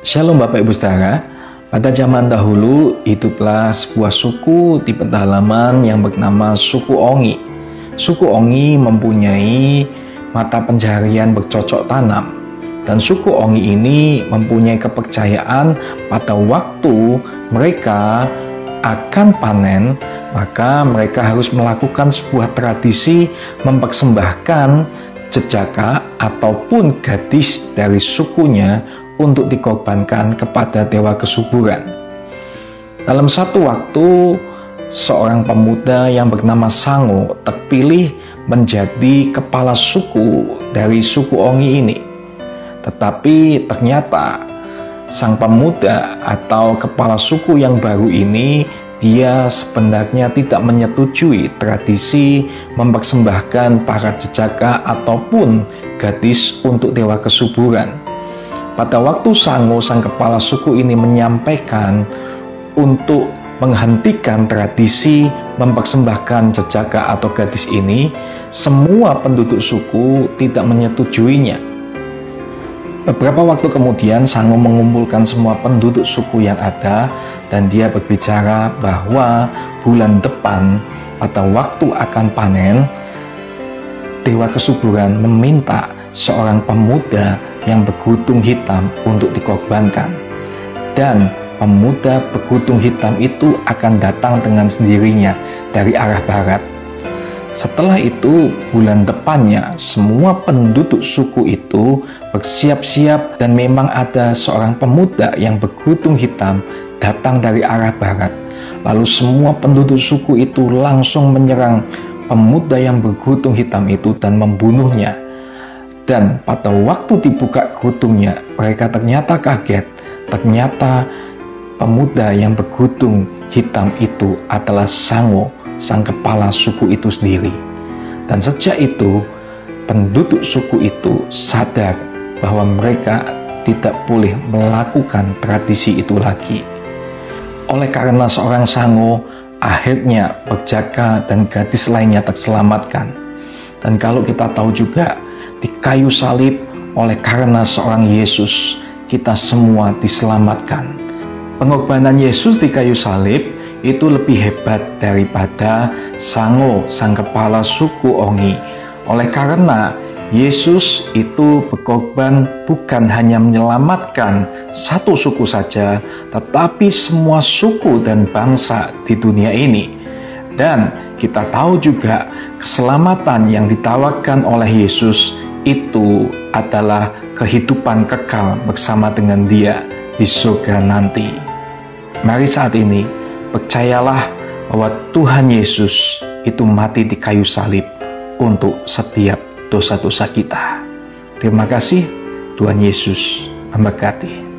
Shalom Bapak Ibu Saudara. Pada zaman dahulu hiduplah sebuah suku di pedalaman yang bernama suku Ongi. Suku Ongi mempunyai mata pencaharian bercocok tanam. Dan suku Ongi ini mempunyai kepercayaan pada waktu mereka akan panen, maka mereka harus melakukan sebuah tradisi mempersembahkan jejaka ataupun gadis dari sukunya untuk dikorbankan kepada dewa kesuburan. Dalam satu waktu, seorang pemuda yang bernama Sango terpilih menjadi kepala suku dari suku Ongi ini. Tetapi ternyata sang pemuda atau kepala suku yang baru ini, dia sebenarnya tidak menyetujui tradisi mempersembahkan para jejaka ataupun gadis untuk dewa kesuburan. Pada waktu Sango, sang kepala suku ini menyampaikan untuk menghentikan tradisi mempersembahkan jejaka atau gadis ini, semua penduduk suku tidak menyetujuinya. Beberapa waktu kemudian, Sango mengumpulkan semua penduduk suku yang ada dan dia berbicara bahwa bulan depan pada waktu akan panen, dewa kesuburan meminta seorang pemuda yang bergudung hitam untuk dikorbankan, dan pemuda bergudung hitam itu akan datang dengan sendirinya dari arah barat. Setelah itu, bulan depannya semua penduduk suku itu bersiap-siap dan memang ada seorang pemuda yang bergudung hitam datang dari arah barat. Lalu semua penduduk suku itu langsung menyerang pemuda yang bergudung hitam itu dan membunuhnya. Dan pada waktu dibuka gudungnya, mereka ternyata kaget. Ternyata pemuda yang bergudung hitam itu adalah Sango, sang kepala suku itu sendiri. Dan sejak itu, penduduk suku itu sadar bahwa mereka tidak boleh melakukan tradisi itu lagi. Oleh karena seorang Sango, akhirnya berjaka dan gadis lainnya terselamatkan. Dan kalau kita tahu juga, di kayu salib, oleh karena seorang Yesus, kita semua diselamatkan. Pengorbanan Yesus di kayu salib itu lebih hebat daripada Sango, sang kepala suku Ongi. Oleh karena Yesus itu berkorban bukan hanya menyelamatkan satu suku saja, tetapi semua suku dan bangsa di dunia ini. Dan kita tahu juga keselamatan yang ditawarkan oleh Yesus itu adalah kehidupan kekal bersama dengan Dia di surga nanti. Mari saat ini percayalah bahwa Tuhan Yesus itu mati di kayu salib untuk setiap dosa-dosa kita. Terima kasih. Tuhan Yesus memberkati.